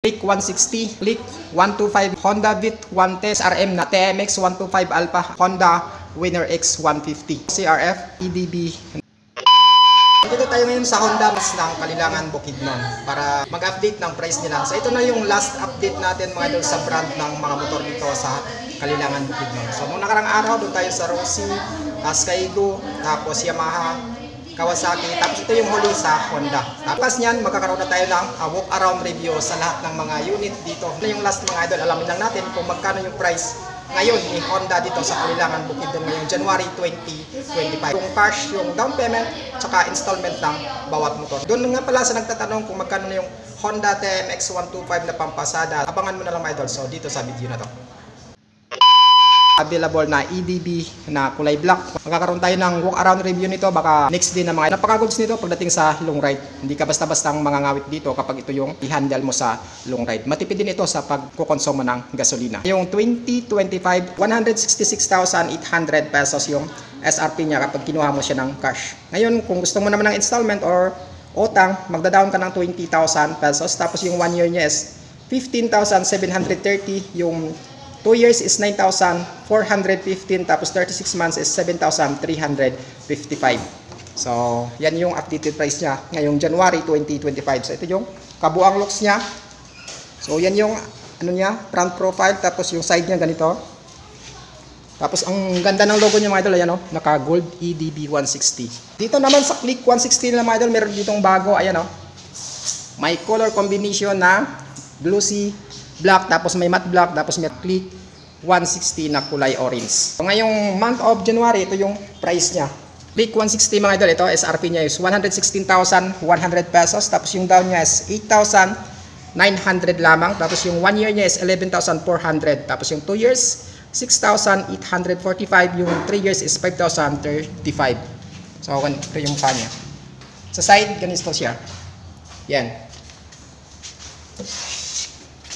Click 160, Click 125, Honda Beat 110, SRM na TMX 125 Alpha, Honda Winner X 150, CRF, EDB. Dito tayo ngayon sa Honda ng Kalilangan Bukidnon para mag-update ng price nila. So ito na yung last update natin mga idol sa brand ng mga motor dito sa Kalilangan Bukidnon. So nung nakarang araw doon tayo sa Rossi, Skygo, tapos Yamaha, Kawasaki, tapos ito yung huli sa Honda. Tapos niyan, magkakaroon na tayo ng walk around review sa lahat ng mga unit dito. Ito yung last mga idol, alamin lang natin kung magkano yung price ngayon ni Honda dito sa Kalilangan Bukidnon ngayong January 2025. Yung cash, yung down payment, tsaka installment ng bawat motor. Doon nga pala sa nagtatanong kung magkano na yung Honda TMX 125 na pampasada, abangan mo na lang mga idol, so dito sa video na to. Available na EDB na kulay black. Magkakaroon tayo ng walk around review nito baka next day na mga napaka-goods nito pagdating sa long ride. Hindi ka basta-bastang mangangawit dito kapag ito yung i-handle mo sa long ride. Matipid din ito sa pagkukonsumo ng gasolina. Yung 2025, 166,800 pesos yung SRP niya kapag kinuha mo siya ng cash. Ngayon, kung gusto mo naman ng installment or utang, magda-down ka ng 20,000 pesos. Tapos yung 1 year niya is 15,730. Yung 2 years is 9,415, tapos 36 months is 7,355. So, yan yung updated price niya ngayong January 2025. So, ito yung kabuang looks niya. So, yan yung ano niya, front profile, tapos yung side niya ganito. Tapos, ang ganda ng logo niya mga idol, ayan o, naka gold EDB 160. Dito naman sa Click 160 na mga idol, meron ditong bago, ayan o. May color combination na glossy black, tapos may matte black, tapos may Click 160 na kulay orange. So, ngayong month of January, ito yung price niya. Click 160 mga idol, ito SRP niya is 116,100 pesos, tapos yung down niya is 8,900 lamang, tapos yung 1 year niya is 11,400, tapos yung 2 years 6,845, yung 3 years is 5,035. So ito yung mukha niya. Sa side, ganito siya. Yan.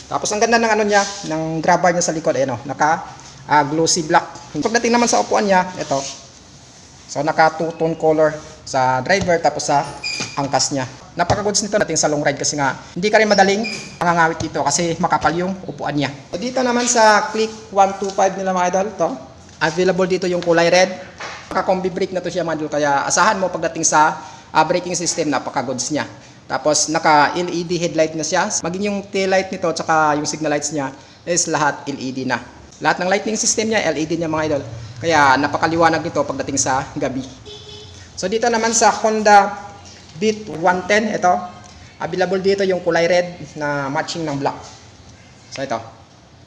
Tapos ang ganda ng ano niya, ng grab bar niya sa likod, ayan o, naka glossy black. Pagdating naman sa upuan niya, ito. So naka two-tone color sa driver tapos sa angkas niya. Napaka-goods nito natin sa long ride kasi nga hindi ka rin madaling mangangawit dito kasi makapal yung upuan niya. So, dito naman sa Click 125 nila mga idol, ito. Available dito yung kulay red. Naka-combi brake na to siya mga idol, kaya asahan mo pagdating sa braking system, napaka-goods niya. Tapos naka-LED headlight na siya. Maging yung tail light nito tsaka yung signal lights niya is lahat LED na. Lahat ng lighting system niya LED niya mga idol. Kaya napakaliwanag nito pagdating sa gabi. So dito naman sa Honda Beat 110, ito. Available dito yung kulay red na matching ng black. So ito.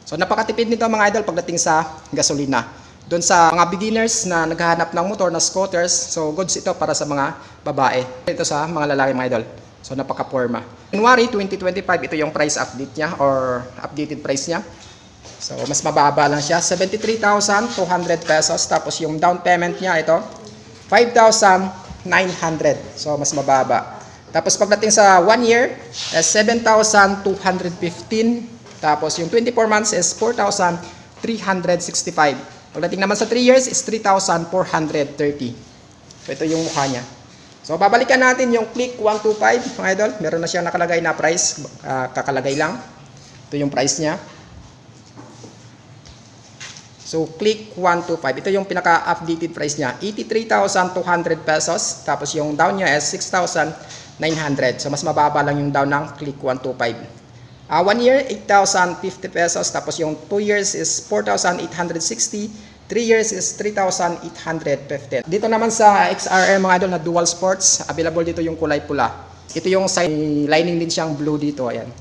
So napakatipid nito mga idol pagdating sa gasolina. Doon sa mga beginners na naghahanap ng motor na scooters, so goods ito para sa mga babae. Ito sa mga lalaki mga idol. So napaka-forma. January 2025, ito yung price update niya or updated price niya. So mas mababa lang siya, 73,200 pesos. Tapos yung down payment niya ito, 5,900. So mas mababa. Tapos pagdating sa 1 year, 7,215. Tapos yung 24 months is 4,365. Pagdating naman sa 3 years is 3,430. So ito yung mukha niya. So babalikan natin yung Click 125 mga idol. Meron na siyang nakalagay na price, kakalagay lang. Ito yung price niya. So Click 125, ito yung pinaka-updated price niya, 83,200 pesos. Tapos yung down niya is 6,900. So mas mababa lang yung down ng Click 125. 1 year 8,050 pesos. Tapos yung 2 years is 4,860. 3 years is 3,815. Dito naman sa XRM mga idol na dual sports, available dito yung kulay pula. Ito yung side lining din siyang blue dito, ayan.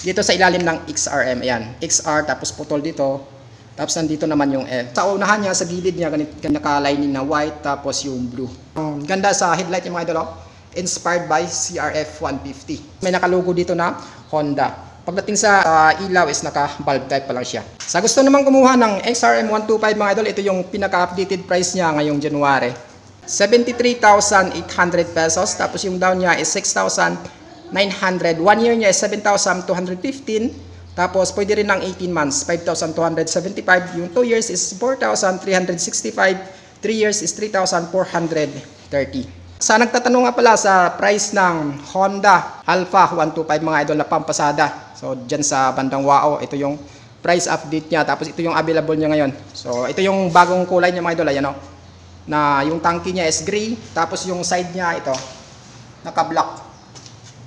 Dito sa ilalim ng XRM, ayan. XR tapos putol dito. Tapos nandito naman yung F. Sa unahan niya, sa gilid niya, ganito naka-lining na white tapos yung blue. Ang ganda sa headlight yung mga idol, inspired by CRF 150. May nakalugo dito na Honda. Pagdating sa ilaw is naka-bulb type pa lang siya. Sa gusto naman kumuha ng XRM 125 mga idol, ito yung pinaka-updated price niya ngayong January. 73,800 pesos. Tapos yung down niya is 6,900. 1 year niya is 7,215. Tapos pwede rin ng 18 months, 5,275. Yung 2 years is 4,365. 3 years is 3,430. Sa nagtatanong nga pala sa price ng Honda Alpha 125 mga idol na pampasada So dyan sa bandang Wao, ito yung price update niya. Tapos ito yung available niya ngayon. So ito yung bagong kulay niya mga idol. Ayan o. Na yung tangke niya is gray. Tapos yung side niya ito, naka-black.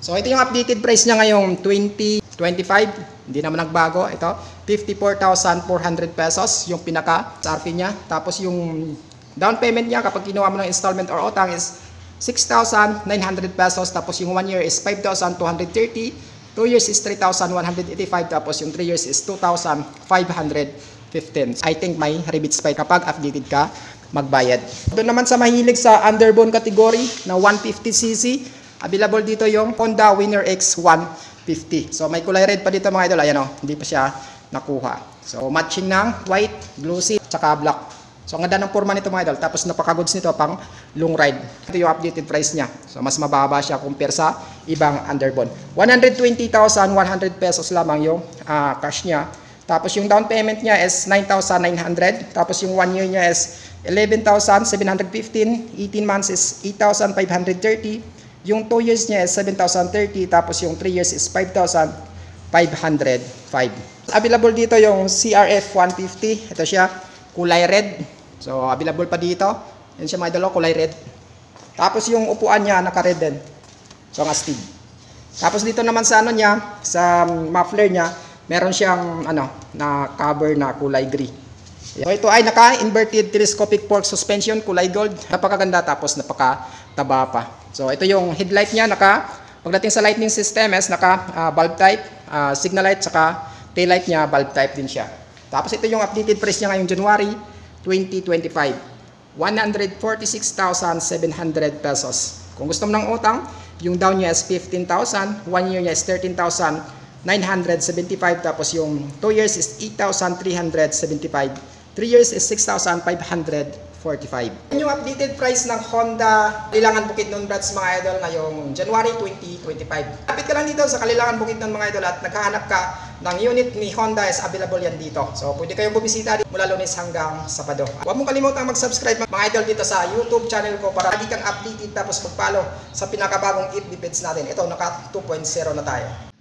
So ito yung updated price niya ngayong 2025. Hindi naman nagbago. Ito, 54,400 pesos yung pinaka RP niya. Tapos yung down payment niya kapag kinuha mo ng installment or utang is 6,900 pesos. Tapos yung 1 year is 5,230. 2 years is 3,185. Tapos yung 3 years is 2,515. I think may rebates pa kapag updated ka magbayad. Doon naman sa mahilig sa underbone category na 150cc, available dito yung Honda Winner X 150. So may kulay red pa dito mga idol. Ayan o, hindi pa siya nakuha. So matching ng white, glossy, tsaka black. So ang ganda ng forma nito mga idol. Tapos napaka-goods nito pang long ride. Ito yung updated price niya. So mas mababa siya compare sa ibang underbone. 120,100 pesos lamang yung cash niya. Tapos yung down payment niya is 9,900. Tapos yung 1 year niya is 11,715. 18 months is 8,530. Yung 2 years niya is 7,030. Tapos yung 3 years is 5,505. Available dito yung CRF 150. Ito siya, kulay red. So available pa dito. Yan siya mga idol, kulay red. Tapos yung upuan niya naka-red din. So ang astig. Tapos dito naman sa ano niya, sa muffler niya, meron siyang na cover na kulay gray. So ito ay naka-inverted telescopic fork suspension, kulay gold. Napakaganda tapos napakataba pa. So ito yung headlight niya, pagdating sa lightning system is bulb type, signal light, saka tail light niya bulb type din siya. Tapos ito yung updated price niya ngayong January 2025. 146,700 pesos. Kung gusto mo ng utang, yung down niya is 15,000, 1 year niya is 13,975, tapos yung 2 years is 8,375, 3 years is 6,545. Yung updated price ng Honda Kalilangan Bukidnon Branch mga idol ngayong January 2025. Kapit ka lang dito sa Kalilangan Bukidnon mga idol at naghahanap ka ng unit ni Honda is available yan dito. So pwede kayong bumisita dito mula Lunes hanggang Sabado. Huwag mong kalimutang mag-subscribe mga idol dito sa YouTube channel ko para lagi kang updated tapos mag-follow sa pinakabagong FB page natin. Ito naka 2.0 na tayo.